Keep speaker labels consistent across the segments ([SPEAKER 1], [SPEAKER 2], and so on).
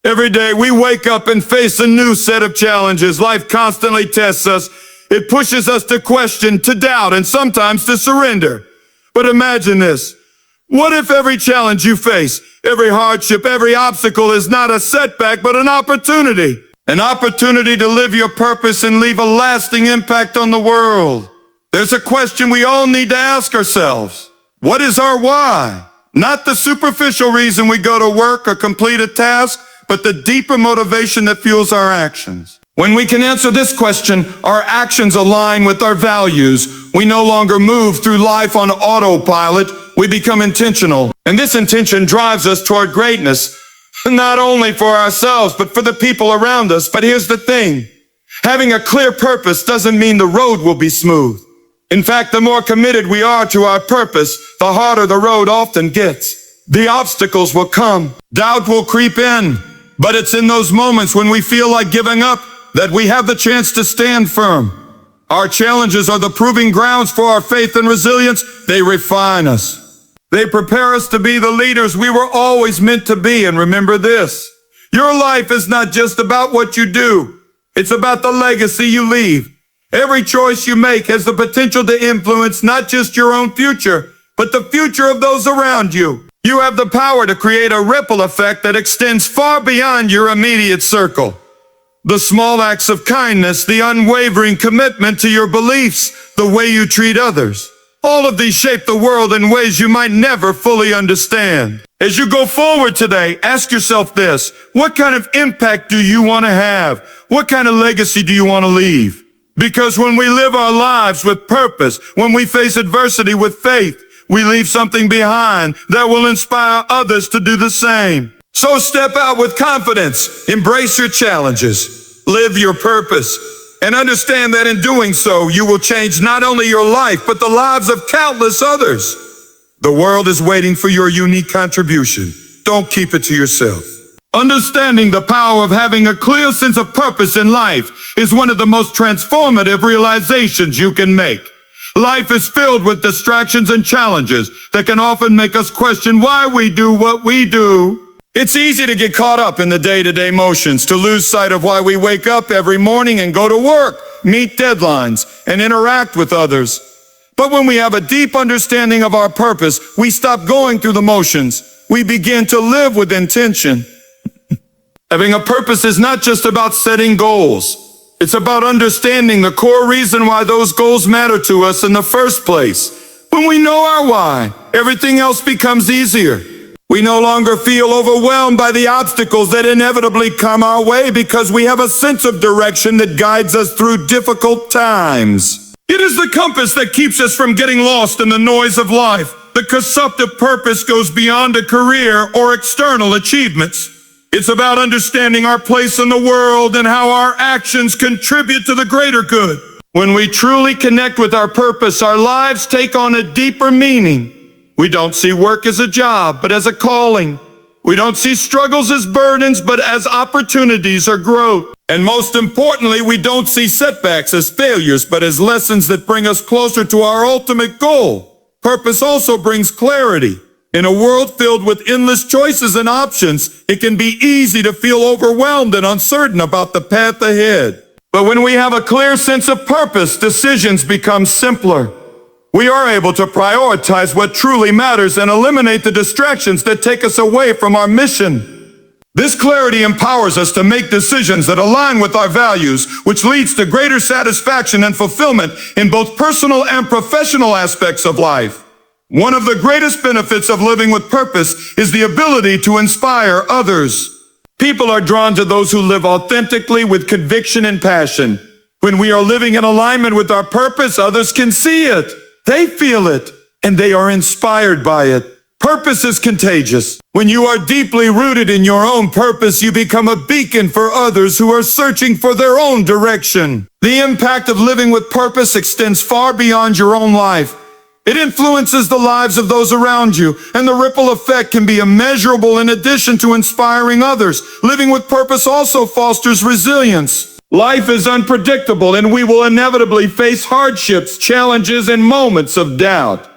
[SPEAKER 1] Every day we wake up and face a new set of challenges. Life constantly tests us. It pushes us to question, to doubt, and sometimes to surrender. But imagine this. What if every challenge you face, every hardship, every obstacle is not a setback, but an opportunity? An opportunity to live your purpose and leave a lasting impact on the world. There's a question we all need to ask ourselves. What is our why? Not the superficial reason we go to work or complete a task, but the deeper motivation that fuels our actions. When we can answer this question, our actions align with our values. We no longer move through life on autopilot. We become intentional. And this intention drives us toward greatness, not only for ourselves, but for the people around us. But here's the thing. Having a clear purpose doesn't mean the road will be smooth. In fact, the more committed we are to our purpose, the harder the road often gets. The obstacles will come. Doubt will creep in. But it's in those moments when we feel like giving up that we have the chance to stand firm. Our challenges are the proving grounds for our faith and resilience. They refine us. They prepare us to be the leaders we were always meant to be. And remember this, your life is not just about what you do. It's about the legacy you leave. Every choice you make has the potential to influence not just your own future, but the future of those around you. You have the power to create a ripple effect that extends far beyond your immediate circle. The small acts of kindness, the unwavering commitment to your beliefs, the way you treat others. All of these shape the world in ways you might never fully understand. As you go forward today, ask yourself this. What kind of impact do you want to have? What kind of legacy do you want to leave? Because when we live our lives with purpose, when we face adversity with faith, we leave something behind that will inspire others to do the same. So step out with confidence, embrace your challenges, live your purpose, and understand that in doing so, you will change not only your life, but the lives of countless others. The world is waiting for your unique contribution. Don't keep it to yourself. Understanding the power of having a clear sense of purpose in life is one of the most transformative realizations you can make. Life is filled with distractions and challenges that can often make us question why we do what we do. It's easy to get caught up in the day-to-day motions, to lose sight of why we wake up every morning and go to work, meet deadlines, and interact with others. But when we have a deep understanding of our purpose, we stop going through the motions. We begin to live with intention. Having a purpose is not just about setting goals. It's about understanding the core reason why those goals matter to us in the first place. When we know our why, everything else becomes easier. We no longer feel overwhelmed by the obstacles that inevitably come our way because we have a sense of direction that guides us through difficult times. It is the compass that keeps us from getting lost in the noise of life. The consumptive purpose goes beyond a career or external achievements. It's about understanding our place in the world and how our actions contribute to the greater good. When we truly connect with our purpose, our lives take on a deeper meaning. We don't see work as a job, but as a calling. We don't see struggles as burdens, but as opportunities or growth. And most importantly, we don't see setbacks as failures, but as lessons that bring us closer to our ultimate goal. Purpose also brings clarity. In a world filled with endless choices and options, it can be easy to feel overwhelmed and uncertain about the path ahead. But when we have a clear sense of purpose, decisions become simpler. We are able to prioritize what truly matters and eliminate the distractions that take us away from our mission. This clarity empowers us to make decisions that align with our values, which leads to greater satisfaction and fulfillment in both personal and professional aspects of life. One of the greatest benefits of living with purpose is the ability to inspire others. People are drawn to those who live authentically with conviction and passion. When we are living in alignment with our purpose, others can see it. They feel it, and they are inspired by it. Purpose is contagious. When you are deeply rooted in your own purpose, you become a beacon for others who are searching for their own direction. The impact of living with purpose extends far beyond your own life. It influences the lives of those around you, and the ripple effect can be immeasurable in addition to inspiring others. Living with purpose also fosters resilience. Life is unpredictable, and we will inevitably face hardships, challenges, and moments of doubt.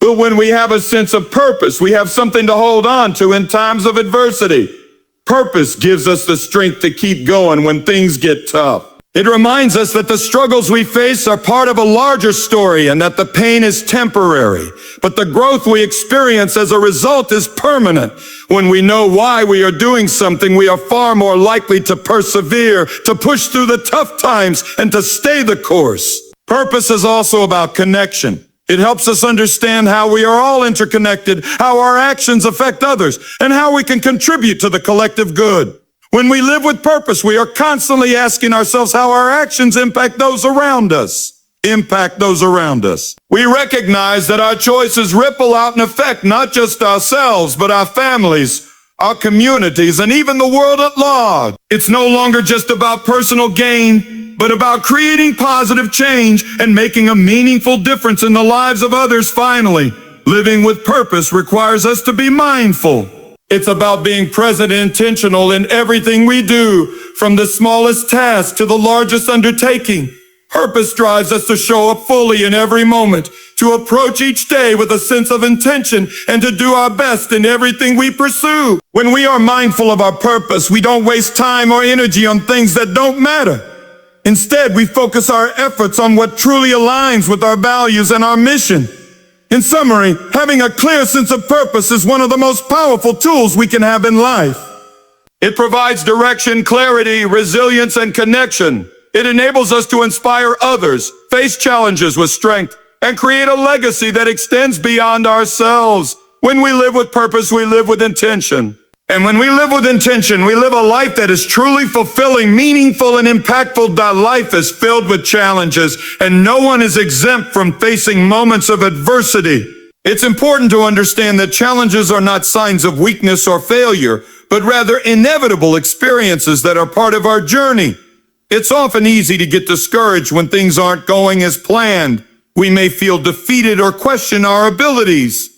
[SPEAKER 1] But when we have a sense of purpose, we have something to hold on to in times of adversity. Purpose gives us the strength to keep going when things get tough. It reminds us that the struggles we face are part of a larger story and that the pain is temporary, but the growth we experience as a result is permanent. When we know why we are doing something, we are far more likely to persevere, to push through the tough times, and to stay the course. Purpose is also about connection. It helps us understand how we are all interconnected, how our actions affect others, and how we can contribute to the collective good. When we live with purpose, we are constantly asking ourselves how our actions impact those around us. We recognize that our choices ripple out and affect not just ourselves, but our families, our communities, and even the world at large. It's no longer just about personal gain, but about creating positive change and making a meaningful difference in the lives of others. Finally, living with purpose requires us to be mindful. It's about being present and intentional in everything we do, from the smallest task to the largest undertaking. Purpose drives us to show up fully in every moment, to approach each day with a sense of intention, and to do our best in everything we pursue. When we are mindful of our purpose, we don't waste time or energy on things that don't matter. Instead, we focus our efforts on what truly aligns with our values and our mission. In summary, having a clear sense of purpose is one of the most powerful tools we can have in life. It provides direction, clarity, resilience, and connection. It enables us to inspire others, face challenges with strength, and create a legacy that extends beyond ourselves. When we live with purpose, we live with intention. And when we live with intention, we live a life that is truly fulfilling, meaningful, and impactful. That life is filled with challenges, and no one is exempt from facing moments of adversity. It's important to understand that challenges are not signs of weakness or failure, but rather inevitable experiences that are part of our journey. It's often easy to get discouraged when things aren't going as planned. We may feel defeated or question our abilities.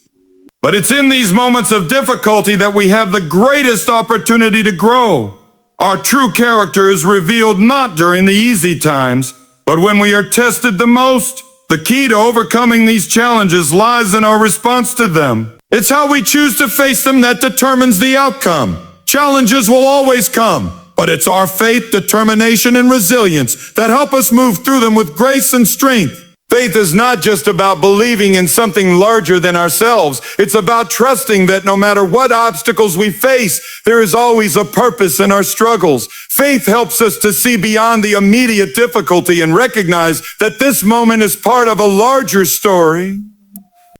[SPEAKER 1] But it's in these moments of difficulty that we have the greatest opportunity to grow. Our true character is revealed not during the easy times, but when we are tested the most. The key to overcoming these challenges lies in our response to them. It's how we choose to face them that determines the outcome. Challenges will always come, but it's our faith, determination, and resilience that help us move through them with grace and strength. Faith is not just about believing in something larger than ourselves. It's about trusting that no matter what obstacles we face, there is always a purpose in our struggles. Faith helps us to see beyond the immediate difficulty and recognize that this moment is part of a larger story.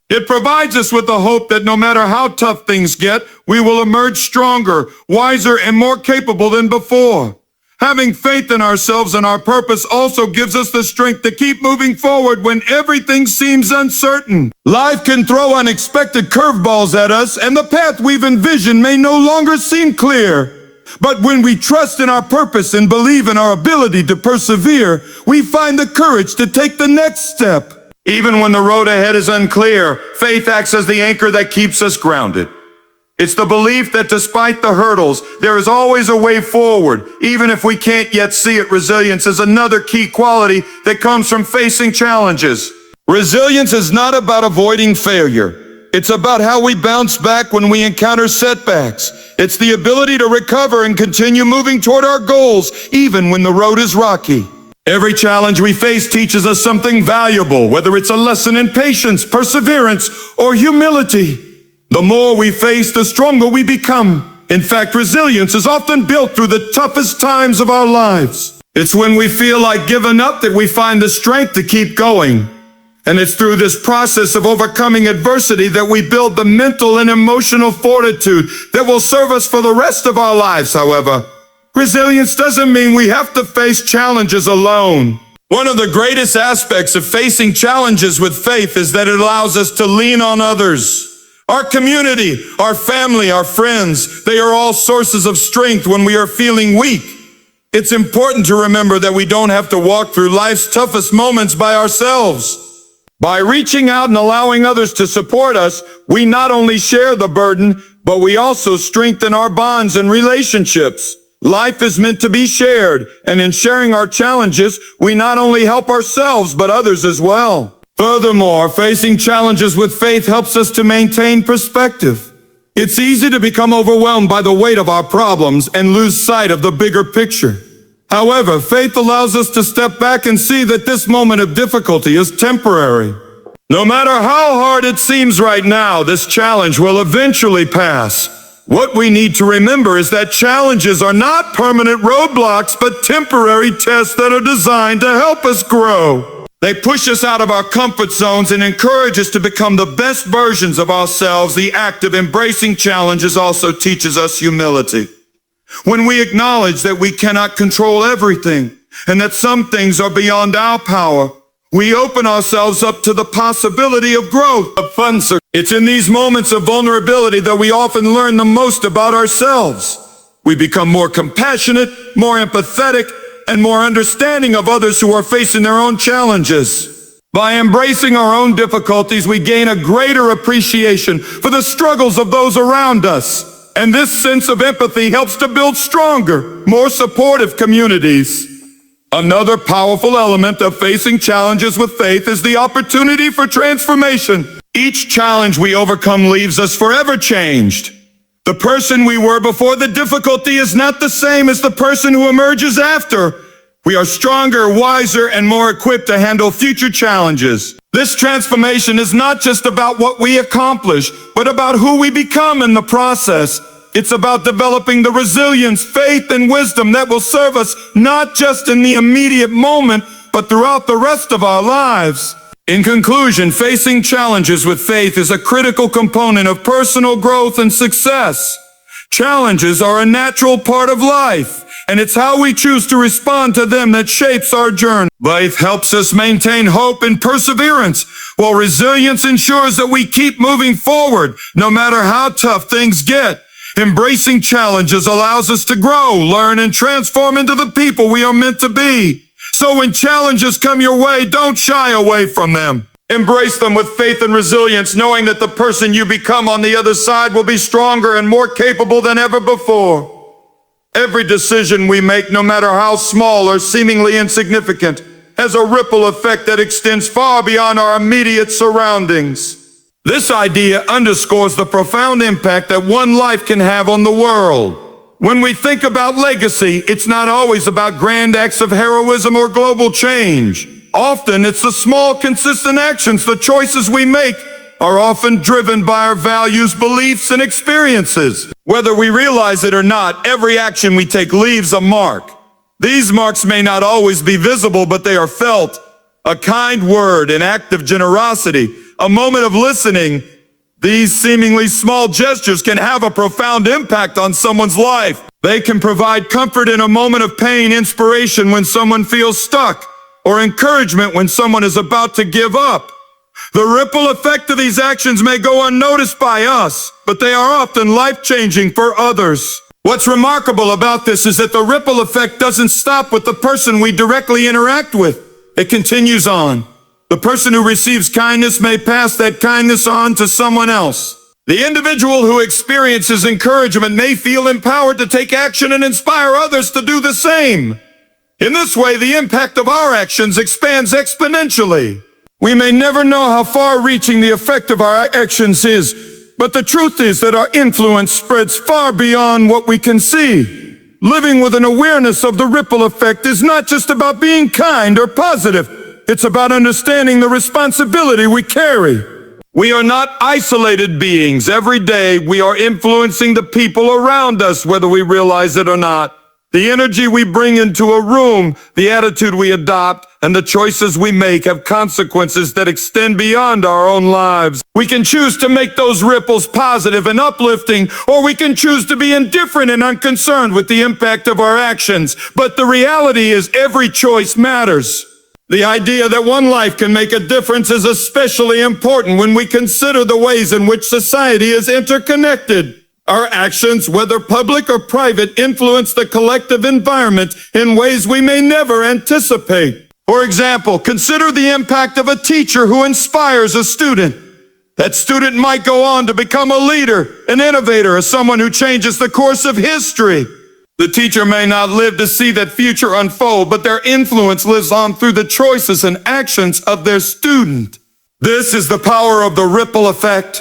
[SPEAKER 1] It provides us with the hope that no matter how tough things get, we will emerge stronger, wiser, and more capable than before. Having faith in ourselves and our purpose also gives us the strength to keep moving forward when everything seems uncertain. Life can throw unexpected curveballs at us, and the path we've envisioned may no longer seem clear. But when we trust in our purpose and believe in our ability to persevere, we find the courage to take the next step. Even when the road ahead is unclear, faith acts as the anchor that keeps us grounded. It's the belief that despite the hurdles, there is always a way forward, even if we can't yet see it. Resilience is another key quality that comes from facing challenges. Resilience is not about avoiding failure. It's about how we bounce back when we encounter setbacks. It's the ability to recover and continue moving toward our goals, even when the road is rocky. Every challenge we face teaches us something valuable, whether it's a lesson in patience, perseverance, or humility. The more we face, the stronger we become. In fact, resilience is often built through the toughest times of our lives. It's when we feel like giving up that we find the strength to keep going. And it's through this process of overcoming adversity that we build the mental and emotional fortitude that will serve us for the rest of our lives. However, resilience doesn't mean we have to face challenges alone. One of the greatest aspects of facing challenges with faith is that it allows us to lean on others. Our community, our family, our friends, they are all sources of strength when we are feeling weak. It's important to remember that we don't have to walk through life's toughest moments by ourselves. By reaching out and allowing others to support us, we not only share the burden, but we also strengthen our bonds and relationships. Life is meant to be shared, and in sharing our challenges, we not only help ourselves, but others as well. Furthermore, facing challenges with faith helps us to maintain perspective. It's easy to become overwhelmed by the weight of our problems and lose sight of the bigger picture. However, faith allows us to step back and see that this moment of difficulty is temporary. No matter how hard it seems right now, this challenge will eventually pass. What we need to remember is that challenges are not permanent roadblocks, but temporary tests that are designed to help us grow. They push us out of our comfort zones and encourage us to become the best versions of ourselves. The act of embracing challenges also teaches us humility. When we acknowledge that we cannot control everything and that some things are beyond our power, we open ourselves up to the possibility of growth, of fun. It's in these moments of vulnerability that we often learn the most about ourselves. We become more compassionate, more empathetic, and more understanding of others who are facing their own challenges. By embracing our own difficulties, we gain a greater appreciation for the struggles of those around us. And this sense of empathy helps to build stronger, more supportive communities. Another powerful element of facing challenges with faith is the opportunity for transformation. Each challenge we overcome leaves us forever changed. The person we were before the difficulty is not the same as the person who emerges after. We are stronger, wiser, and more equipped to handle future challenges. This transformation is not just about what we accomplish, but about who we become in the process. It's about developing the resilience, faith, and wisdom that will serve us not just in the immediate moment, but throughout the rest of our lives. In conclusion, facing challenges with faith is a critical component of personal growth and success. Challenges are a natural part of life, and it's how we choose to respond to them that shapes our journey. Faith helps us maintain hope and perseverance, while resilience ensures that we keep moving forward, no matter how tough things get. Embracing challenges allows us to grow, learn, and transform into the people we are meant to be. So when challenges come your way, don't shy away from them. Embrace them with faith and resilience, knowing that the person you become on the other side will be stronger and more capable than ever before. Every decision we make, no matter how small or seemingly insignificant, has a ripple effect that extends far beyond our immediate surroundings. This idea underscores the profound impact that one life can have on the world. When we think about legacy, it's not always about grand acts of heroism or global change. Often, it's the small, consistent actions, the choices we make, are often driven by our values, beliefs, and experiences. Whether we realize it or not, every action we take leaves a mark. These marks may not always be visible, but they are felt. A kind word, an act of generosity, a moment of listening, these seemingly small gestures can have a profound impact on someone's life. They can provide comfort in a moment of pain, inspiration when someone feels stuck, or encouragement when someone is about to give up. The ripple effect of these actions may go unnoticed by us, but they are often life-changing for others. What's remarkable about this is that the ripple effect doesn't stop with the person we directly interact with. It continues on. The person who receives kindness may pass that kindness on to someone else. The individual who experiences encouragement may feel empowered to take action and inspire others to do the same. In this way, the impact of our actions expands exponentially. We may never know how far-reaching the effect of our actions is, but the truth is that our influence spreads far beyond what we can see. Living with an awareness of the ripple effect is not just about being kind or positive. It's about understanding the responsibility we carry. We are not isolated beings. Every day, we are influencing the people around us, whether we realize it or not. The energy we bring into a room, the attitude we adopt, and the choices we make have consequences that extend beyond our own lives. We can choose to make those ripples positive and uplifting, or we can choose to be indifferent and unconcerned with the impact of our actions. But the reality is every choice matters. The idea that one life can make a difference is especially important when we consider the ways in which society is interconnected. Our actions, whether public or private, influence the collective environment in ways we may never anticipate. For example, consider the impact of a teacher who inspires a student. That student might go on to become a leader, an innovator, or someone who changes the course of history. The teacher may not live to see that future unfold, but their influence lives on through the choices and actions of their student. This is the power of the ripple effect.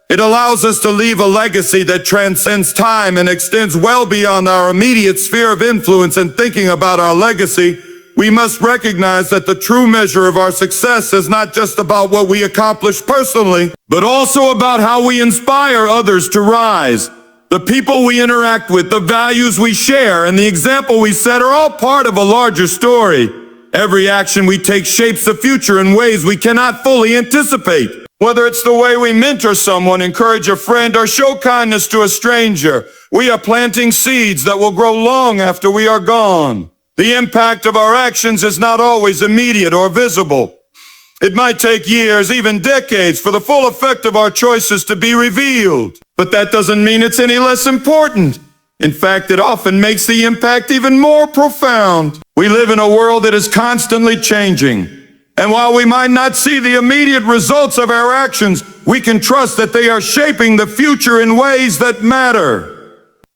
[SPEAKER 1] It allows us to leave a legacy that transcends time and extends well beyond our immediate sphere of influence. And thinking about our legacy, we must recognize that the true measure of our success is not just about what we accomplish personally, but also about how we inspire others to rise. The people we interact with, the values we share, and the example we set are all part of a larger story. Every action we take shapes the future in ways we cannot fully anticipate. Whether it's the way we mentor someone, encourage a friend, or show kindness to a stranger, we are planting seeds that will grow long after we are gone. The impact of our actions is not always immediate or visible. It might take years, even decades, for the full effect of our choices to be revealed. But that doesn't mean it's any less important. In fact, it often makes the impact even more profound. We live in a world that is constantly changing. And while we might not see the immediate results of our actions, we can trust that they are shaping the future in ways that matter.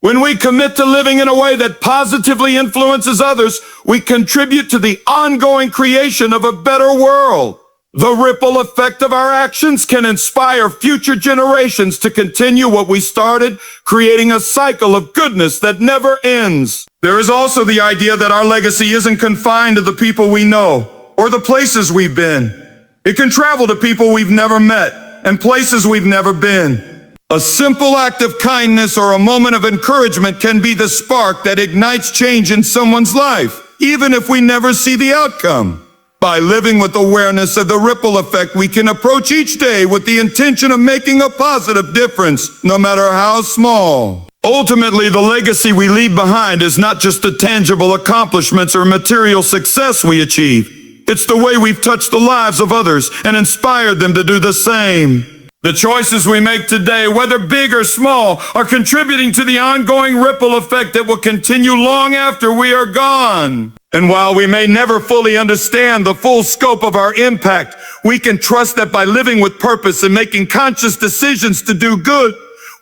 [SPEAKER 1] When we commit to living in a way that positively influences others, we contribute to the ongoing creation of a better world. The ripple effect of our actions can inspire future generations to continue what we started, creating a cycle of goodness that never ends. There is also the idea that our legacy isn't confined to the people we know or the places we've been. It can travel to people we've never met and places we've never been. A simple act of kindness or a moment of encouragement can be the spark that ignites change in someone's life, even if we never see the outcome. By living with awareness of the ripple effect, we can approach each day with the intention of making a positive difference, no matter how small. Ultimately, the legacy we leave behind is not just the tangible accomplishments or material success we achieve. It's the way we've touched the lives of others and inspired them to do the same. The choices we make today, whether big or small, are contributing to the ongoing ripple effect that will continue long after we are gone. And while we may never fully understand the full scope of our impact, we can trust that by living with purpose and making conscious decisions to do good,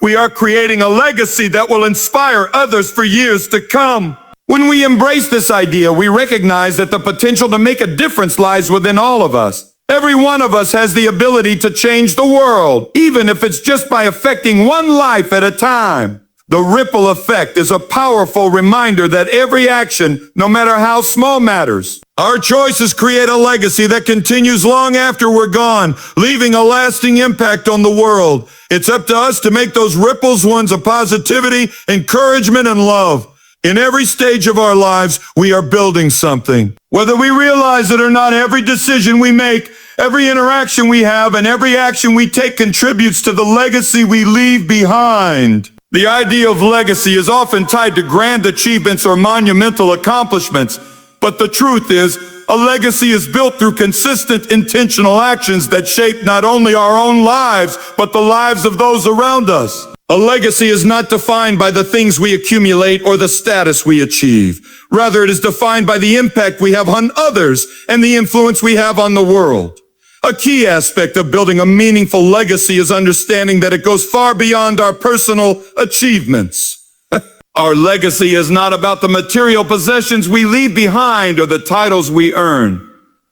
[SPEAKER 1] we are creating a legacy that will inspire others for years to come. When we embrace this idea, we recognize that the potential to make a difference lies within all of us. Every one of us has the ability to change the world, even if it's just by affecting one life at a time. The ripple effect is a powerful reminder that every action, no matter how small, matters. Our choices create a legacy that continues long after we're gone, leaving a lasting impact on the world. It's up to us to make those ripples ones of positivity, encouragement, and love. In every stage of our lives, we are building something. Whether we realize it or not, every decision we make, every interaction we have, and every action we take contributes to the legacy we leave behind. The idea of legacy is often tied to grand achievements or monumental accomplishments, but the truth is, a legacy is built through consistent, intentional actions that shape not only our own lives, but the lives of those around us. A legacy is not defined by the things we accumulate or the status we achieve. Rather, it is defined by the impact we have on others and the influence we have on the world. A key aspect of building a meaningful legacy is understanding that it goes far beyond our personal achievements. Our legacy is not about the material possessions we leave behind or the titles we earn.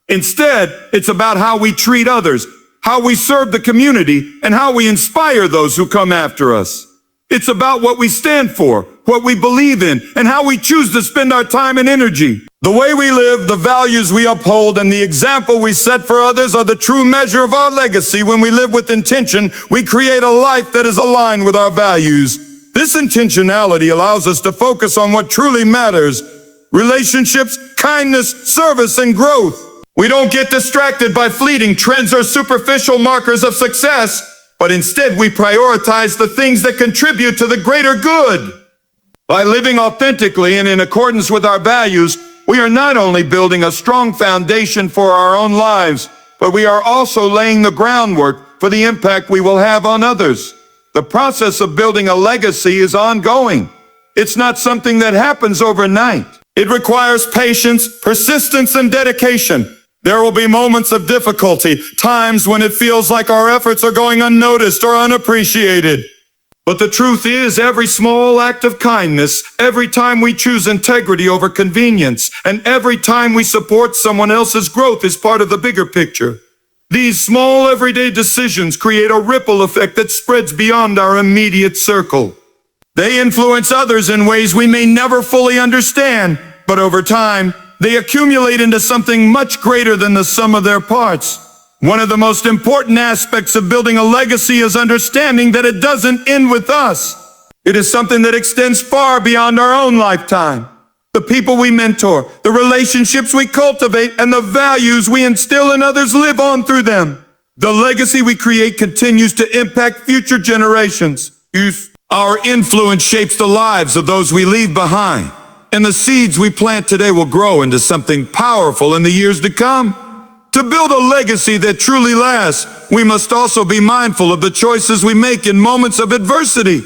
[SPEAKER 1] Instead, it's about how we treat others, how we serve the community, and how we inspire those who come after us. It's about what we stand for, what we believe in, and how we choose to spend our time and energy. The way we live, the values we uphold, and the example we set for others are the true measure of our legacy. When we live with intention, we create a life that is aligned with our values. This intentionality allows us to focus on what truly matters: relationships, kindness, service, and growth. We don't get distracted by fleeting trends or superficial markers of success, but instead we prioritize the things that contribute to the greater good. By living authentically and in accordance with our values, we are not only building a strong foundation for our own lives, but we are also laying the groundwork for the impact we will have on others. The process of building a legacy is ongoing. It's not something that happens overnight. It requires patience, persistence, and dedication. There will be moments of difficulty, times when it feels like our efforts are going unnoticed or unappreciated. But the truth is, every small act of kindness, every time we choose integrity over convenience, and every time we support someone else's growth is part of the bigger picture. These small everyday decisions create a ripple effect that spreads beyond our immediate circle. They influence others in ways we may never fully understand, but over time, they accumulate into something much greater than the sum of their parts. One of the most important aspects of building a legacy is understanding that it doesn't end with us. It is something that extends far beyond our own lifetime. The people we mentor, the relationships we cultivate, and the values we instill in others live on through them. The legacy we create continues to impact future generations. Our influence shapes the lives of those we leave behind, and the seeds we plant today will grow into something powerful in the years to come. To build a legacy that truly lasts, we must also be mindful of the choices we make in moments of adversity.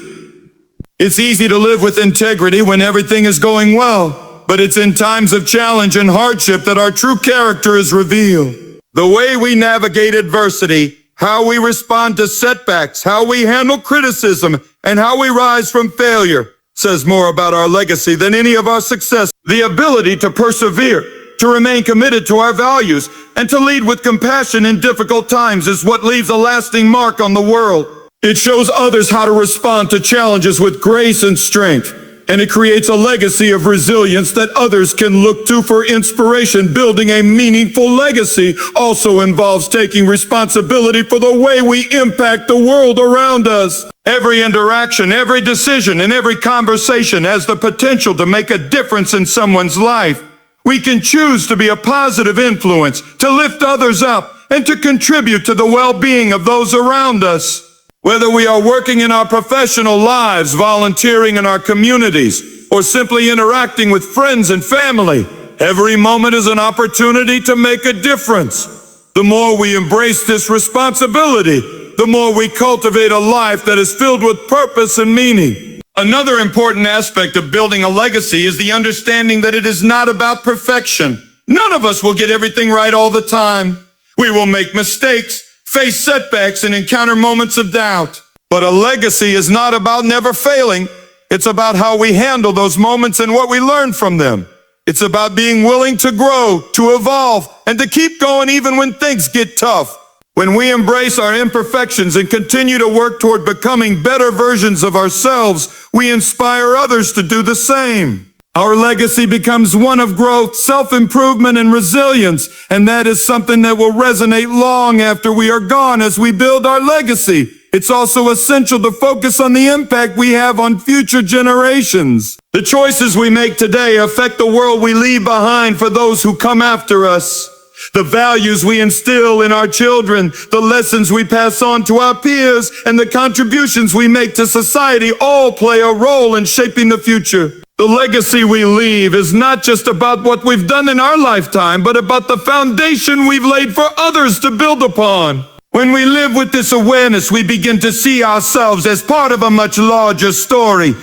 [SPEAKER 1] It's easy to live with integrity when everything is going well, but it's in times of challenge and hardship that our true character is revealed. The way we navigate adversity, how we respond to setbacks, how we handle criticism, and how we rise from failure says more about our legacy than any of our success. The ability to persevere, to remain committed to our values, and to lead with compassion in difficult times is what leaves a lasting mark on the world. It shows others how to respond to challenges with grace and strength, and it creates a legacy of resilience that others can look to for inspiration. Building a meaningful legacy also involves taking responsibility for the way we impact the world around us. Every interaction, every decision, and every conversation has the potential to make a difference in someone's life. We can choose to be a positive influence, to lift others up, and to contribute to the well-being of those around us. Whether we are working in our professional lives, volunteering in our communities, or simply interacting with friends and family, every moment is an opportunity to make a difference. The more we embrace this responsibility, the more we cultivate a life that is filled with purpose and meaning. Another important aspect of building a legacy is the understanding that it is not about perfection. None of us will get everything right all the time. We will make mistakes, face setbacks, and encounter moments of doubt. But a legacy is not about never failing. It's about how we handle those moments and what we learn from them. It's about being willing to grow, to evolve, and to keep going even when things get tough. When we embrace our imperfections and continue to work toward becoming better versions of ourselves, we inspire others to do the same. Our legacy becomes one of growth, self-improvement, and resilience, and that is something that will resonate long after we are gone. As we build our legacy, it's also essential to focus on the impact we have on future generations. The choices we make today affect the world we leave behind for those who come after us. The values we instill in our children, the lessons we pass on to our peers, and the contributions we make to society all play a role in shaping the future. The legacy we leave is not just about what we've done in our lifetime, but about the foundation we've laid for others to build upon. When we live with this awareness, we begin to see ourselves as part of a much larger story.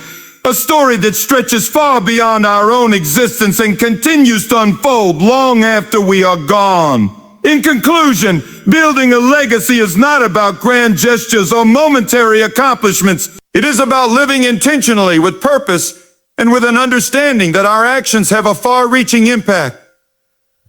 [SPEAKER 1] A story that stretches far beyond our own existence and continues to unfold long after we are gone. In conclusion, building a legacy is not about grand gestures or momentary accomplishments. It is about living intentionally with purpose and with an understanding that our actions have a far-reaching impact.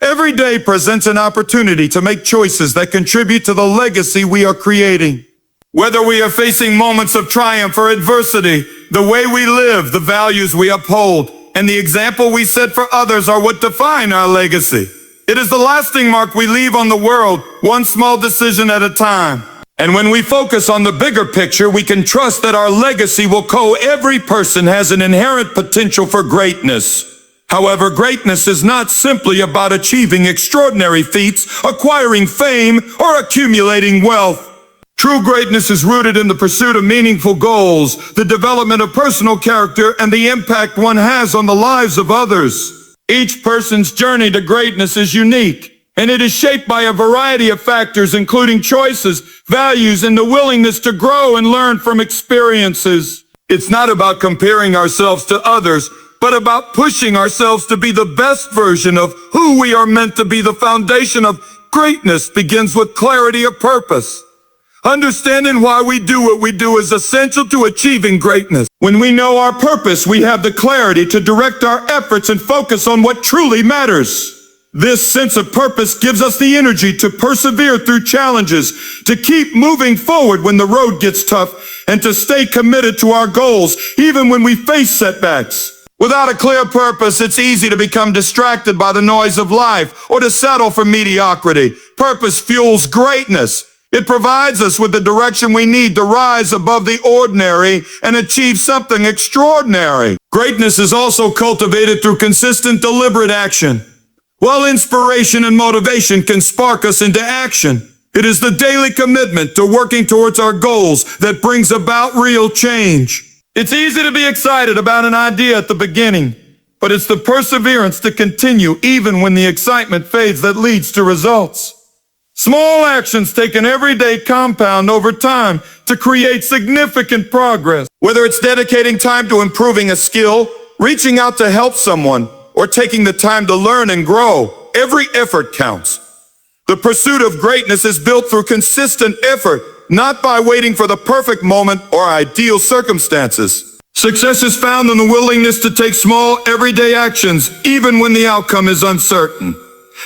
[SPEAKER 1] Every day presents an opportunity to make choices that contribute to the legacy we are creating. Whether we are facing moments of triumph or adversity, the way we live, the values we uphold, and the example we set for others are what define our legacy. It is the lasting mark we leave on the world, one small decision at a time. And when we focus on the bigger picture, we can trust that our legacy will every person has an inherent potential for greatness. However, greatness is not simply about achieving extraordinary feats, acquiring fame, or accumulating wealth. True greatness is rooted in the pursuit of meaningful goals, the development of personal character, and the impact one has on the lives of others. Each person's journey to greatness is unique, and it is shaped by a variety of factors, including choices, values, and the willingness to grow and learn from experiences. It's not about comparing ourselves to others, but about pushing ourselves to be the best version of who we are meant to be. The foundation of greatness begins with clarity of purpose. Understanding why we do what we do is essential to achieving greatness. When we know our purpose, we have the clarity to direct our efforts and focus on what truly matters. This sense of purpose gives us the energy to persevere through challenges, to keep moving forward when the road gets tough, and to stay committed to our goals, even when we face setbacks. Without a clear purpose, it's easy to become distracted by the noise of life or to settle for mediocrity. Purpose fuels greatness. It provides us with the direction we need to rise above the ordinary and achieve something extraordinary. Greatness is also cultivated through consistent, deliberate action. While inspiration and motivation can spark us into action, it is the daily commitment to working towards our goals that brings about real change. It's easy to be excited about an idea at the beginning, but it's the perseverance to continue even when the excitement fades that leads to results. Small actions taken every day compound over time to create significant progress. Whether it's dedicating time to improving a skill, reaching out to help someone, or taking the time to learn and grow, every effort counts. The pursuit of greatness is built through consistent effort, not by waiting for the perfect moment or ideal circumstances. Success is found in the willingness to take small, everyday actions, even when the outcome is uncertain.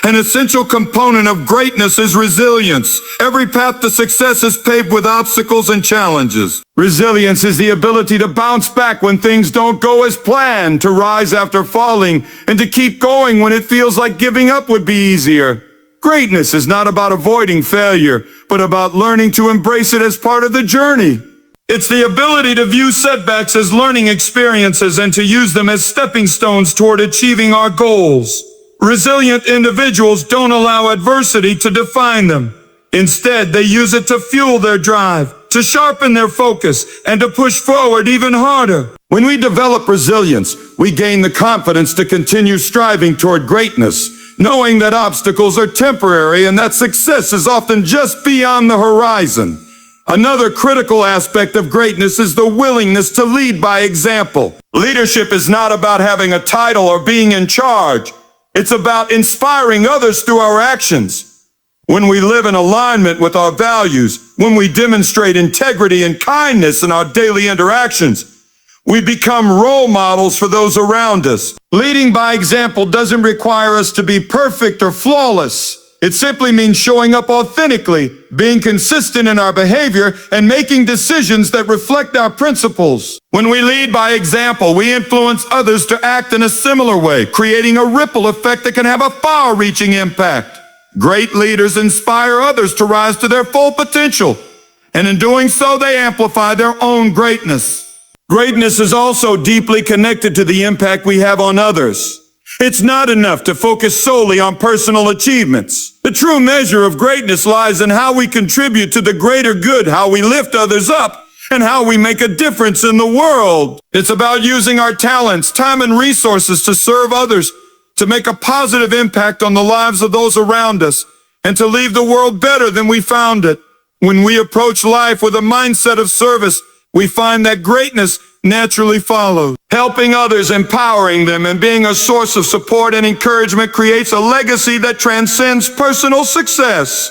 [SPEAKER 1] An essential component of greatness is resilience. Every path to success is paved with obstacles and challenges. Resilience is the ability to bounce back when things don't go as planned, to rise after falling, and to keep going when it feels like giving up would be easier. Greatness is not about avoiding failure, but about learning to embrace it as part of the journey. It's the ability to view setbacks as learning experiences and to use them as stepping stones toward achieving our goals. Resilient individuals don't allow adversity to define them. Instead, they use it to fuel their drive, to sharpen their focus, and to push forward even harder. When we develop resilience, we gain the confidence to continue striving toward greatness, knowing that obstacles are temporary and that success is often just beyond the horizon. Another critical aspect of greatness is the willingness to lead by example. Leadership is not about having a title or being in charge. It's about inspiring others through our actions. When we live in alignment with our values, when we demonstrate integrity and kindness in our daily interactions, we become role models for those around us. Leading by example doesn't require us to be perfect or flawless. It simply means showing up authentically, being consistent in our behavior, and making decisions that reflect our principles. When we lead by example, we influence others to act in a similar way, creating a ripple effect that can have a far-reaching impact. Great leaders inspire others to rise to their full potential, and in doing so, they amplify their own greatness. Greatness is also deeply connected to the impact we have on others. It's not enough to focus solely on personal achievements. The true measure of greatness lies in how we contribute to the greater good, how we lift others up, and how we make a difference in the world. It's about using our talents, time, and resources to serve others, to make a positive impact on the lives of those around us, and to leave the world better than we found it. When we approach life with a mindset of service, we find that greatness naturally follows. Helping others, empowering them, and being a source of support and encouragement creates a legacy that transcends personal success.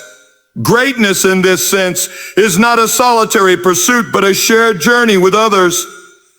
[SPEAKER 1] Greatness in this sense is not a solitary pursuit, but a shared journey with others.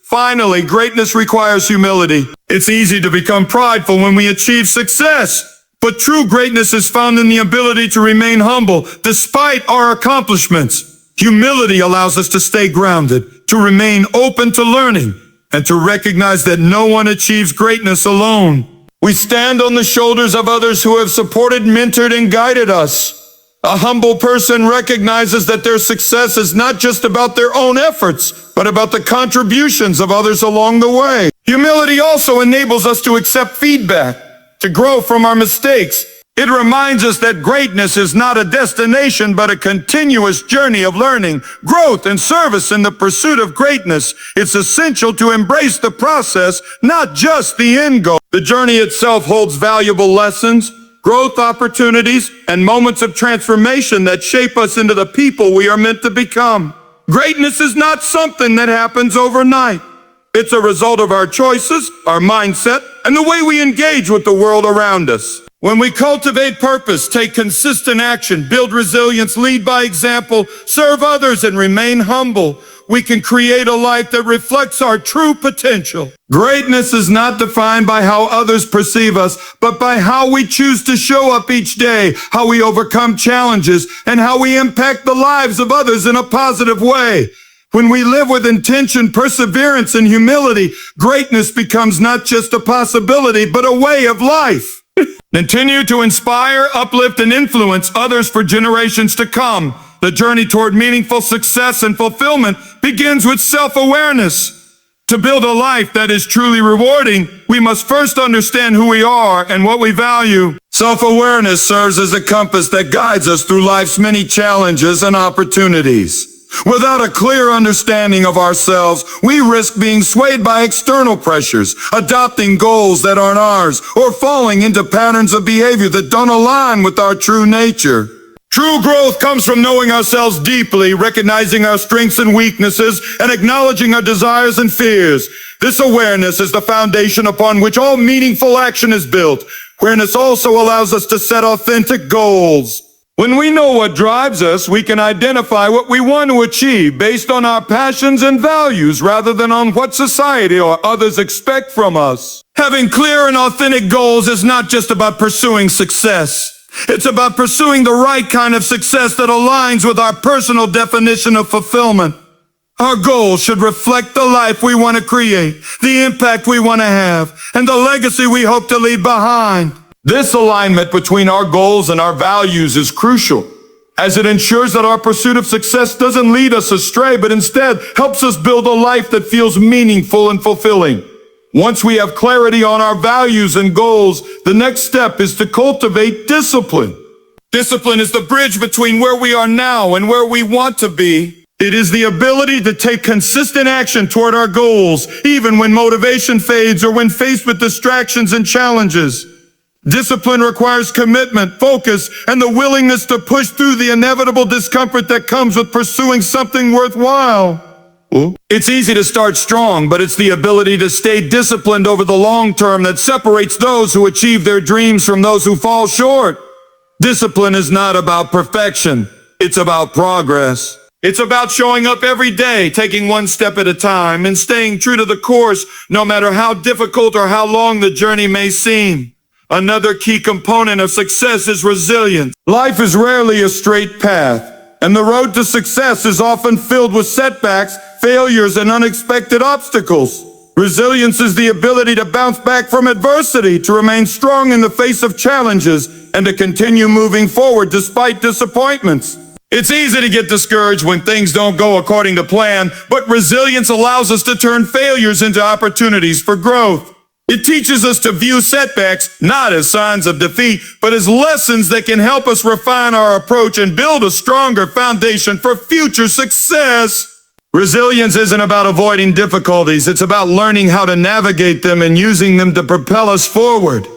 [SPEAKER 1] Finally, greatness requires humility. It's easy to become prideful when we achieve success, but true greatness is found in the ability to remain humble despite our accomplishments. Humility allows us to stay grounded, to remain open to learning, and to recognize that no one achieves greatness alone. We stand on the shoulders of others who have supported, mentored, and guided us. A humble person recognizes that their success is not just about their own efforts, but about the contributions of others along the way. Humility also enables us to accept feedback, to grow from our mistakes. It reminds us that greatness is not a destination, but a continuous journey of learning, growth, and service. In the pursuit of greatness, it's essential to embrace the process, not just the end goal. The journey itself holds valuable lessons, growth opportunities, and moments of transformation that shape us into the people we are meant to become. Greatness is not something that happens overnight. It's a result of our choices, our mindset, and the way we engage with the world around us. When we cultivate purpose, take consistent action, build resilience, lead by example, serve others, and remain humble, we can create a life that reflects our true potential. Greatness is not defined by how others perceive us, but by how we choose to show up each day, how we overcome challenges, and how we impact the lives of others in a positive way. When we live with intention, perseverance, and humility, greatness becomes not just a possibility, but a way of life. Continue to inspire, uplift, and influence others for generations to come. The journey toward meaningful success and fulfillment begins with self-awareness. To build a life that is truly rewarding, we must first understand who we are and what we value. Self-awareness serves as a compass that guides us through life's many challenges and opportunities. Without a clear understanding of ourselves, we risk being swayed by external pressures, adopting goals that aren't ours, or falling into patterns of behavior that don't align with our true nature. True growth comes from knowing ourselves deeply, recognizing our strengths and weaknesses, and acknowledging our desires and fears. This awareness is the foundation upon which all meaningful action is built. Awareness also allows us to set authentic goals. When we know what drives us, we can identify what we want to achieve based on our passions and values rather than on what society or others expect from us. Having clear and authentic goals is not just about pursuing success. It's about pursuing the right kind of success that aligns with our personal definition of fulfillment. Our goals should reflect the life we want to create, the impact we want to have, and the legacy we hope to leave behind. This alignment between our goals and our values is crucial, as it ensures that our pursuit of success doesn't lead us astray, but instead helps us build a life that feels meaningful and fulfilling. Once we have clarity on our values and goals, the next step is to cultivate discipline. Discipline is the bridge between where we are now and where we want to be. It is the ability to take consistent action toward our goals, even when motivation fades or when faced with distractions and challenges. Discipline requires commitment, focus, and the willingness to push through the inevitable discomfort that comes with pursuing something worthwhile. It's easy to start strong, but it's the ability to stay disciplined over the long term that separates those who achieve their dreams from those who fall short. Discipline is not about perfection. It's about progress. It's about showing up every day, taking one step at a time, and staying true to the course, no matter how difficult or how long the journey may seem. Another key component of success is resilience. Life is rarely a straight path, and the road to success is often filled with setbacks, failures, and unexpected obstacles. Resilience is the ability to bounce back from adversity, to remain strong in the face of challenges, and to continue moving forward despite disappointments. It's easy to get discouraged when things don't go according to plan, but resilience allows us to turn failures into opportunities for growth. It teaches us to view setbacks not as signs of defeat, but as lessons that can help us refine our approach and build a stronger foundation for future success. Resilience isn't about avoiding difficulties. It's about learning how to navigate them and using them to propel us forward.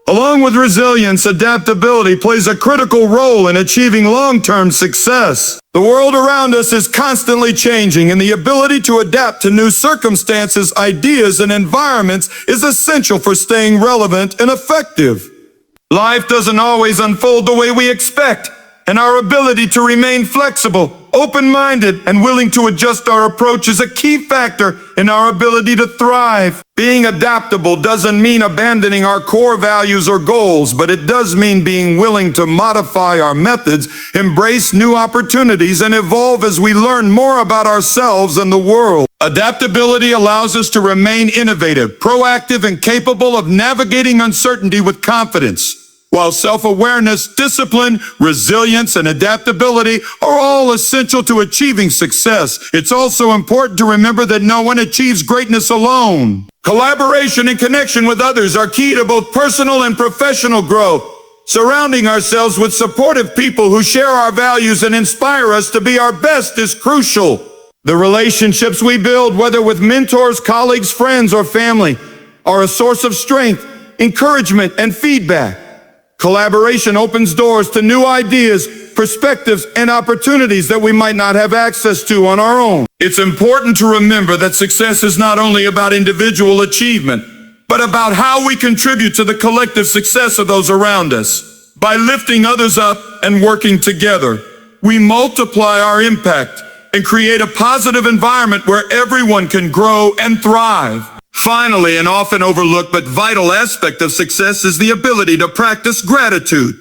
[SPEAKER 1] Along with resilience, adaptability plays a critical role in achieving long-term success. The world around us is constantly changing, and the ability to adapt to new circumstances, ideas, and environments is essential for staying relevant and effective. Life doesn't always unfold the way we expect, and our ability to remain flexible, open-minded, and willing to adjust our approach is a key factor in our ability to thrive. Being adaptable doesn't mean abandoning our core values or goals, but it does mean being willing to modify our methods, embrace new opportunities, and evolve as we learn more about ourselves and the world. Adaptability allows us to remain innovative, proactive, and capable of navigating uncertainty with confidence. While self-awareness, discipline, resilience, and adaptability are all essential to achieving success, it's also important to remember that no one achieves greatness alone. Collaboration and connection with others are key to both personal and professional growth. Surrounding ourselves with supportive people who share our values and inspire us to be our best is crucial. The relationships we build, whether with mentors, colleagues, friends, or family, are a source of strength, encouragement, and feedback. Collaboration opens doors to new ideas, perspectives, and opportunities that we might not have access to on our own. It's important to remember that success is not only about individual achievement, but about how we contribute to the collective success of those around us. By lifting others up and working together, we multiply our impact, and create a positive environment where everyone can grow and thrive. Finally, an often overlooked but vital aspect of success is the ability to practice gratitude.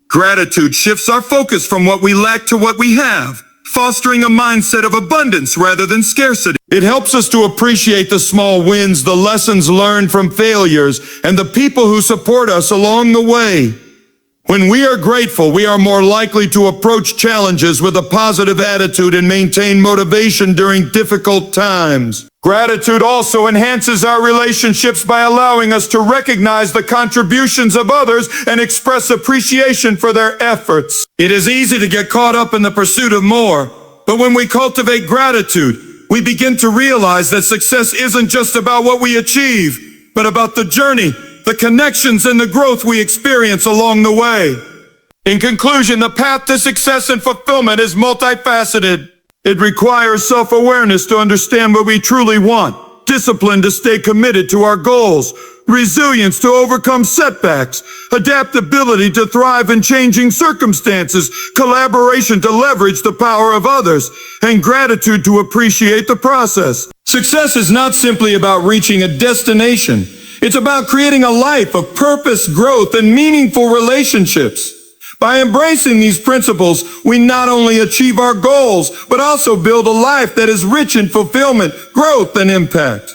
[SPEAKER 1] Gratitude shifts our focus from what we lack to what we have, fostering a mindset of abundance rather than scarcity. It helps us to appreciate the small wins, the lessons learned from failures, and the people who support us along the way. When we are grateful, we are more likely to approach challenges with a positive attitude and maintain motivation during difficult times. Gratitude also enhances our relationships by allowing us to recognize the contributions of others and express appreciation for their efforts. It is easy to get caught up in the pursuit of more, but when we cultivate gratitude, we begin to realize that success isn't just about what we achieve, but about the journey, the connections, and the growth we experience along the way. In conclusion, the path to success and fulfillment is multifaceted. It requires self-awareness to understand what we truly want, discipline to stay committed to our goals, resilience to overcome setbacks, adaptability to thrive in changing circumstances, collaboration to leverage the power of others, and gratitude to appreciate the process. Success is not simply about reaching a destination. It's about creating a life of purpose, growth, and meaningful relationships. By embracing these principles, we not only achieve our goals, but also build a life that is rich in fulfillment, growth, and impact.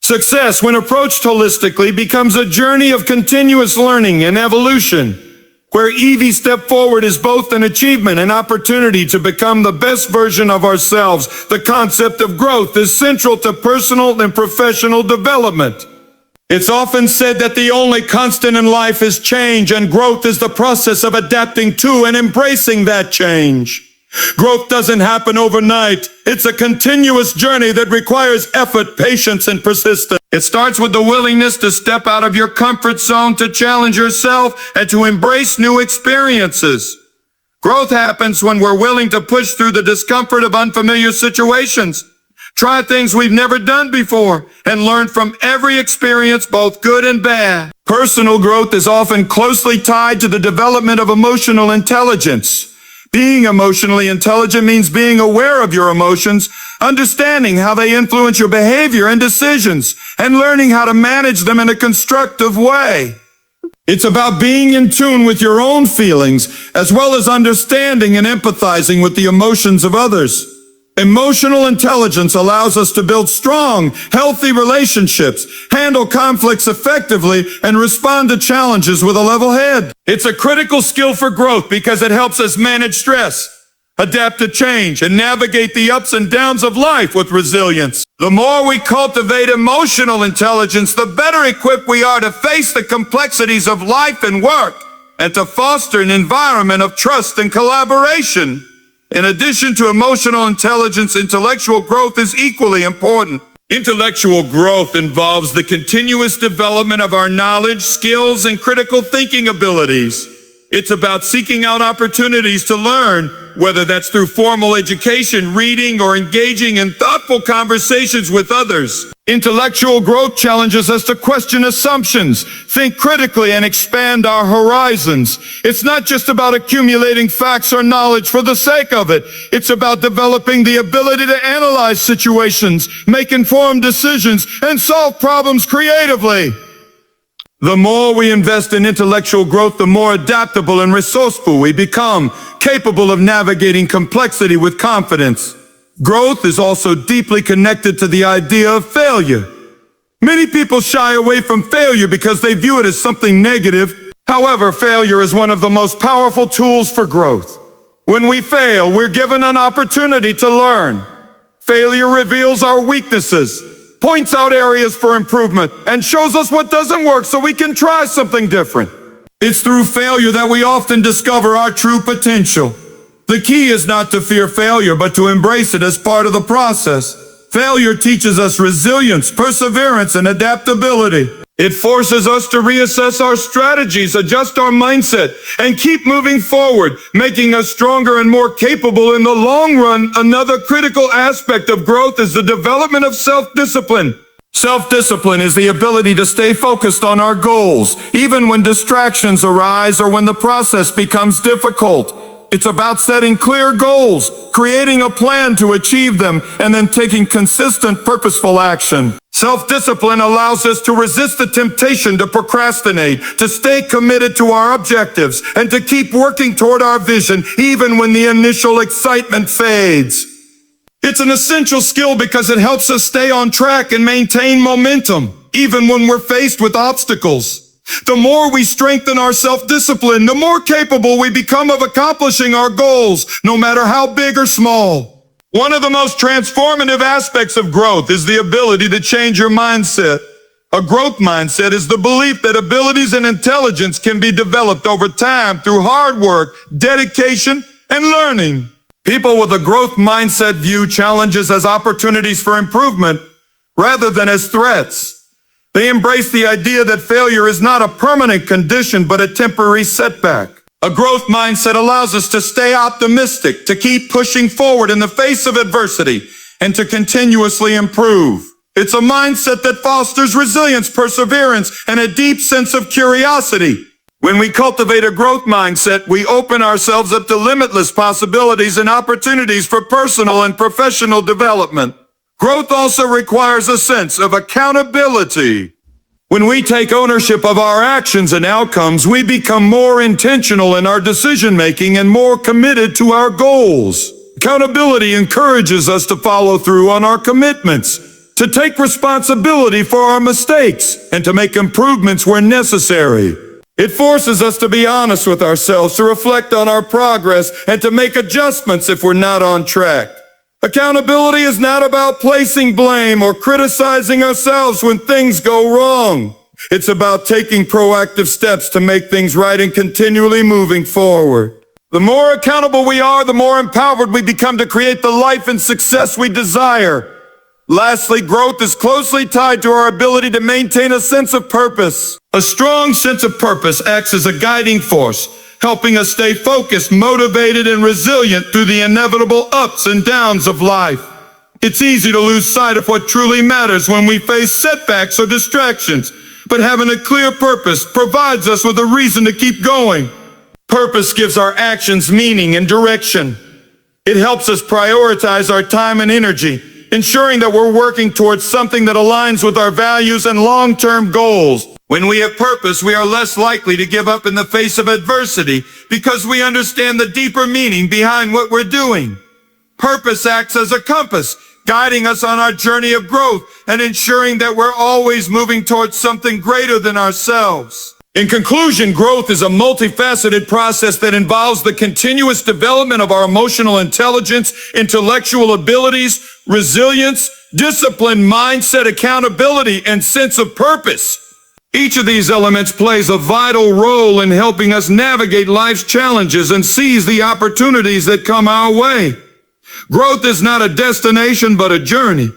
[SPEAKER 1] Success, when approached holistically, becomes a journey of continuous learning and evolution, where every step forward is both an achievement and opportunity to become the best version of ourselves. The concept of growth is central to personal and professional development. It's often said that the only constant in life is change, and growth is the process of adapting to and embracing that change. Growth doesn't happen overnight. It's a continuous journey that requires effort, patience, and persistence. It starts with the willingness to step out of your comfort zone, to challenge yourself, and to embrace new experiences. Growth happens when we're willing to push through the discomfort of unfamiliar situations, try things we've never done before, and learn from every experience, both good and bad. Personal growth is often closely tied to the development of emotional intelligence. Being emotionally intelligent means being aware of your emotions, understanding how they influence your behavior and decisions, and learning how to manage them in a constructive way. It's about being in tune with your own feelings, as well as understanding and empathizing with the emotions of others. Emotional intelligence allows us to build strong, healthy relationships, handle conflicts effectively, and respond to challenges with a level head. It's a critical skill for growth because it helps us manage stress, adapt to change, and navigate the ups and downs of life with resilience. The more we cultivate emotional intelligence, the better equipped we are to face the complexities of life and work, and to foster an environment of trust and collaboration. In addition to emotional intelligence, intellectual growth is equally important. Intellectual growth involves the continuous development of our knowledge, skills, and critical thinking abilities. It's about seeking out opportunities to learn, whether that's through formal education, reading, or engaging in thoughtful conversations with others. Intellectual growth challenges us to question assumptions, think critically, and expand our horizons. It's not just about accumulating facts or knowledge for the sake of it. It's about developing the ability to analyze situations, make informed decisions, and solve problems creatively. The more we invest in intellectual growth, the more adaptable and resourceful we become, capable of navigating complexity with confidence. Growth is also deeply connected to the idea of failure. Many people shy away from failure because they view it as something negative. However, failure is one of the most powerful tools for growth. When we fail, we're given an opportunity to learn. Failure reveals our weaknesses, points out areas for improvement, and shows us what doesn't work so we can try something different. It's through failure that we often discover our true potential. The key is not to fear failure, but to embrace it as part of the process. Failure teaches us resilience, perseverance, and adaptability. It forces us to reassess our strategies, adjust our mindset, and keep moving forward, making us stronger and more capable in the long run. Another critical aspect of growth is the development of self-discipline. Self-discipline is the ability to stay focused on our goals, even when distractions arise or when the process becomes difficult. It's about setting clear goals, creating a plan to achieve them, and then taking consistent, purposeful action. Self-discipline allows us to resist the temptation to procrastinate, to stay committed to our objectives, and to keep working toward our vision even when the initial excitement fades. It's an essential skill because it helps us stay on track and maintain momentum, even when we're faced with obstacles. The more we strengthen our self-discipline, the more capable we become of accomplishing our goals, no matter how big or small. One of the most transformative aspects of growth is the ability to change your mindset. A growth mindset is the belief that abilities and intelligence can be developed over time through hard work, dedication, and learning. People with a growth mindset view challenges as opportunities for improvement rather than as threats. They embrace the idea that failure is not a permanent condition but a temporary setback. A growth mindset allows us to stay optimistic, to keep pushing forward in the face of adversity, and to continuously improve. It's a mindset that fosters resilience, perseverance, and a deep sense of curiosity. When we cultivate a growth mindset, we open ourselves up to limitless possibilities and opportunities for personal and professional development. Growth also requires a sense of accountability. When we take ownership of our actions and outcomes, we become more intentional in our decision-making and more committed to our goals. Accountability encourages us to follow through on our commitments, to take responsibility for our mistakes, and to make improvements where necessary. It forces us to be honest with ourselves, to reflect on our progress, and to make adjustments if we're not on track. Accountability is not about placing blame or criticizing ourselves when things go wrong. It's about taking proactive steps to make things right and continually moving forward. The more accountable we are, the more empowered we become to create the life and success we desire. Lastly, growth is closely tied to our ability to maintain a sense of purpose. A strong sense of purpose acts as a guiding force, helping us stay focused, motivated, and resilient through the inevitable ups and downs of life. It's easy to lose sight of what truly matters when we face setbacks or distractions, but having a clear purpose provides us with a reason to keep going. Purpose gives our actions meaning and direction. It helps us prioritize our time and energy, ensuring that we're working towards something that aligns with our values and long-term goals. When we have purpose, we are less likely to give up in the face of adversity because we understand the deeper meaning behind what we're doing. Purpose acts as a compass, guiding us on our journey of growth and ensuring that we're always moving towards something greater than ourselves. In conclusion, growth is a multifaceted process that involves the continuous development of our emotional intelligence, intellectual abilities, resilience, discipline, mindset, accountability, and sense of purpose. Each of these elements plays a vital role in helping us navigate life's challenges and seize the opportunities that come our way. Growth is not a destination but a journey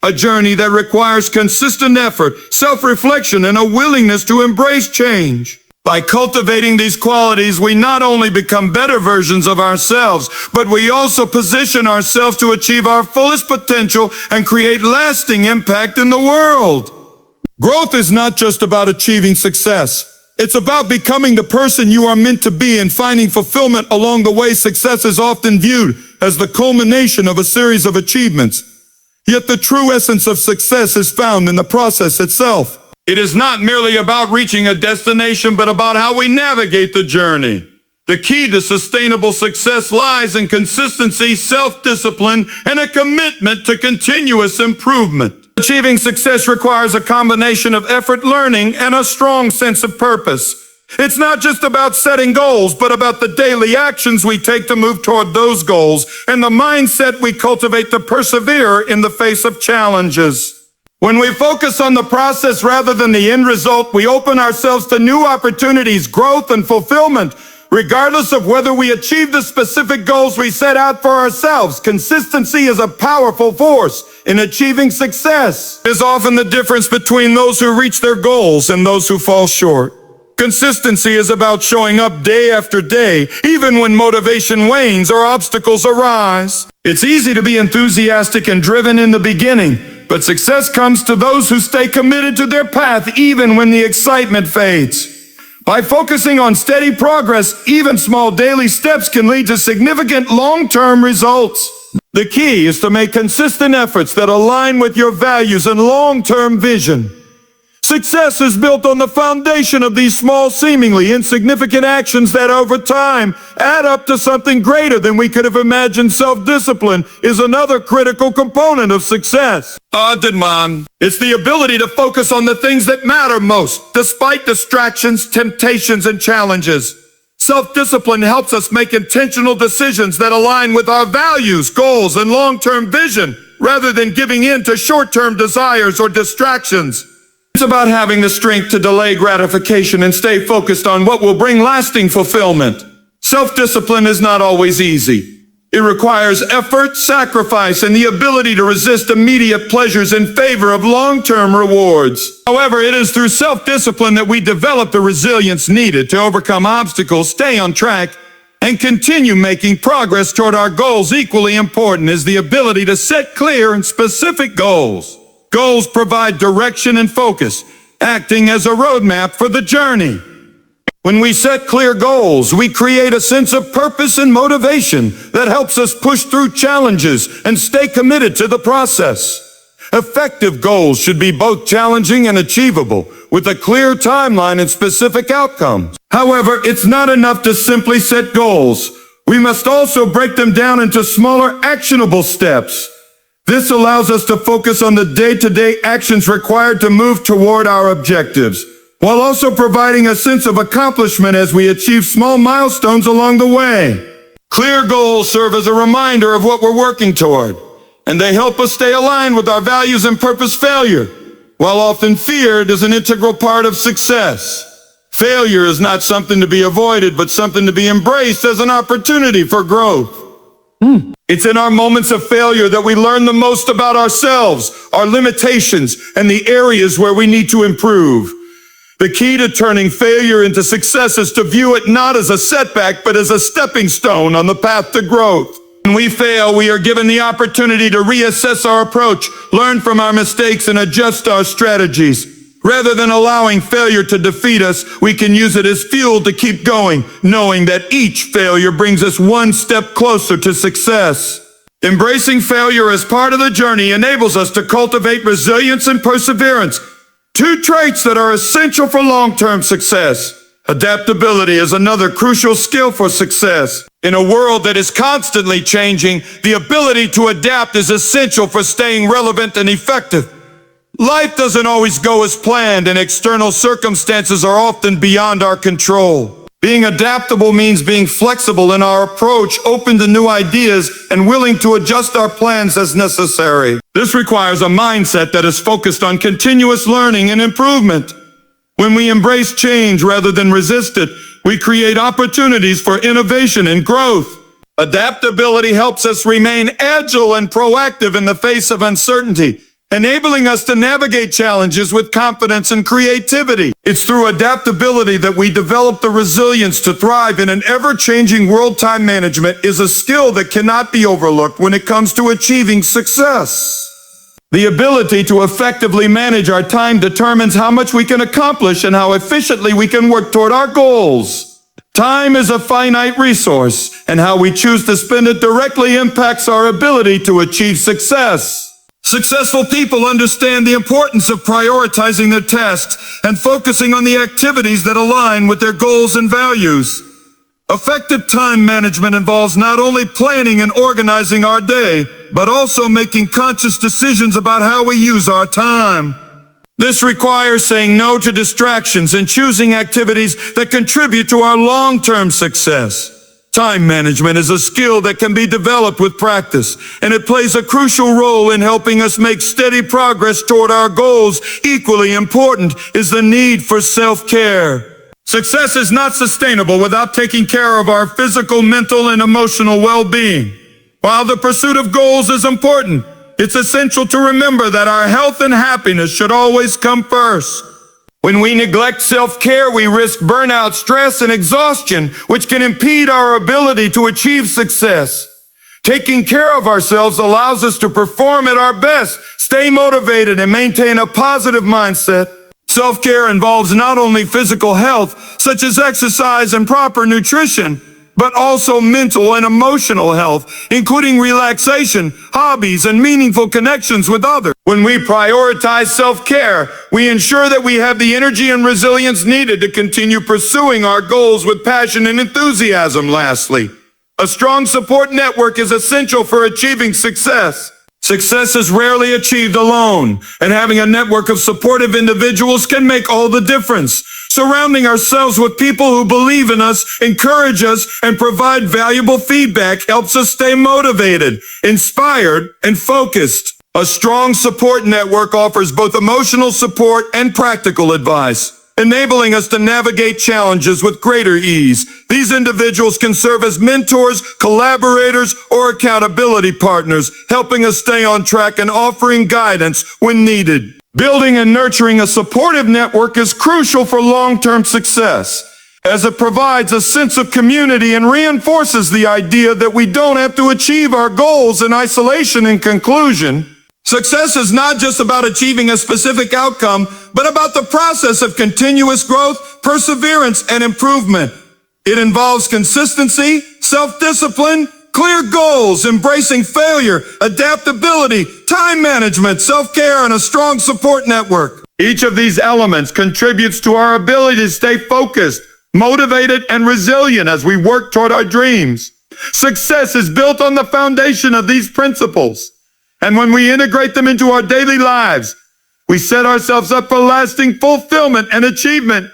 [SPEAKER 1] that requires consistent effort, self-reflection, and a willingness to embrace change. By cultivating these qualities, we not only become better versions of ourselves, but we also position ourselves to achieve our fullest potential and create lasting impact in the world. Growth is not just about achieving success. It's about becoming the person you are meant to be and finding fulfillment along the way. Success is often viewed as the culmination of a series of achievements. Yet the true essence of success is found in the process itself. It is not merely about reaching a destination, but about how we navigate the journey. The key to sustainable success lies in consistency, self-discipline, and a commitment to continuous improvement. Achieving success requires a combination of effort, learning, and a strong sense of purpose. It's not just about setting goals, but about the daily actions we take to move toward those goals and the mindset we cultivate to persevere in the face of challenges. When we focus on the process rather than the end result, we open ourselves to new opportunities, growth, and fulfillment. Regardless of whether we achieve the specific goals we set out for ourselves, consistency is a powerful force in achieving success. It is often the difference between those who reach their goals and those who fall short. Consistency is about showing up day after day, even when motivation wanes or obstacles arise. It's easy to be enthusiastic and driven in the beginning, but success comes to those who stay committed to their path even when the excitement fades. By focusing on steady progress, even small daily steps can lead to significant long-term results. The key is to make consistent efforts that align with your values and long-term vision. Success is built on the foundation of these small, seemingly insignificant actions that over time add up to something greater than we could have imagined. Self-discipline is another critical component of success. It's the ability to focus on the things that matter most, despite distractions, temptations, and challenges. Self-discipline helps us make intentional decisions that align with our values, goals, and long-term vision, rather than giving in to short-term desires or distractions. It's about having the strength to delay gratification and stay focused on what will bring lasting fulfillment. Self-discipline is not always easy. It requires effort, sacrifice, and the ability to resist immediate pleasures in favor of long-term rewards. However, it is through self-discipline that we develop the resilience needed to overcome obstacles, stay on track, and continue making progress toward our goals. Equally important is the ability to set clear and specific goals. Goals provide direction and focus, acting as a roadmap for the journey. When we set clear goals, we create a sense of purpose and motivation that helps us push through challenges and stay committed to the process. Effective goals should be both challenging and achievable, with a clear timeline and specific outcomes. However, it's not enough to simply set goals. We must also break them down into smaller, actionable steps. This allows us to focus on the day-to-day actions required to move toward our objectives, while also providing a sense of accomplishment as we achieve small milestones along the way. Clear goals serve as a reminder of what we're working toward, and they help us stay aligned with our values and purpose. Failure, while often feared, is an integral part of success. Failure is not something to be avoided, but something to be embraced as an opportunity for growth. It's in our moments of failure that we learn the most about ourselves, our limitations, and the areas where we need to improve. The key to turning failure into success is to view it not as a setback, but as a stepping stone on the path to growth. When we fail, we are given the opportunity to reassess our approach, learn from our mistakes, and adjust our strategies. Rather than allowing failure to defeat us, we can use it as fuel to keep going, knowing that each failure brings us one step closer to success. Embracing failure as part of the journey enables us to cultivate resilience and perseverance, two traits that are essential for long-term success. Adaptability is another crucial skill for success. In a world that is constantly changing, the ability to adapt is essential for staying relevant and effective. Life doesn't always go as planned, and external circumstances are often beyond our control. Being adaptable means being flexible in our approach, open to new ideas, and willing to adjust our plans as necessary. This requires a mindset that is focused on continuous learning and improvement. When we embrace change rather than resist it, we create opportunities for innovation and growth. Adaptability helps us remain agile and proactive in the face of uncertainty, enabling us to navigate challenges with confidence and creativity. It's through adaptability that we develop the resilience to thrive in an ever-changing world. Time management is a skill that cannot be overlooked when it comes to achieving success. The ability to effectively manage our time determines how much we can accomplish and how efficiently we can work toward our goals. Time is a finite resource, and how we choose to spend it directly impacts our ability to achieve success. Successful people understand the importance of prioritizing their tasks and focusing on the activities that align with their goals and values. Effective time management involves not only planning and organizing our day, but also making conscious decisions about how we use our time. This requires saying no to distractions and choosing activities that contribute to our long-term success. Time management is a skill that can be developed with practice, and it plays a crucial role in helping us make steady progress toward our goals. Equally important is the need for self-care. Success is not sustainable without taking care of our physical, mental, and emotional well-being. While the pursuit of goals is important, it's essential to remember that our health and happiness should always come first. When we neglect self-care, we risk burnout, stress, and exhaustion, which can impede our ability to achieve success. Taking care of ourselves allows us to perform at our best, stay motivated, and maintain a positive mindset. Self-care involves not only physical health, such as exercise and proper nutrition, but also mental and emotional health, including relaxation, hobbies, and meaningful connections with others. When we prioritize self-care, we ensure that we have the energy and resilience needed to continue pursuing our goals with passion and enthusiasm. Lastly, a strong support network is essential for achieving success. Success is rarely achieved alone, and having a network of supportive individuals can make all the difference. Surrounding ourselves with people who believe in us, encourage us, and provide valuable feedback helps us stay motivated, inspired, and focused. A strong support network offers both emotional support and practical advice, enabling us to navigate challenges with greater ease. These individuals can serve as mentors, collaborators, or accountability partners, helping us stay on track and offering guidance when needed. Building and nurturing a supportive network is crucial for long-term success, as it provides a sense of community and reinforces the idea that we don't have to achieve our goals in isolation. In conclusion, success is not just about achieving a specific outcome, but about the process of continuous growth, perseverance, and improvement. It involves consistency, self-discipline, clear goals, embracing failure, adaptability, time management, self-care, and a strong support network. Each of these elements contributes to our ability to stay focused, motivated, and resilient as we work toward our dreams. Success is built on the foundation of these principles, and when we integrate them into our daily lives, we set ourselves up for lasting fulfillment and achievement.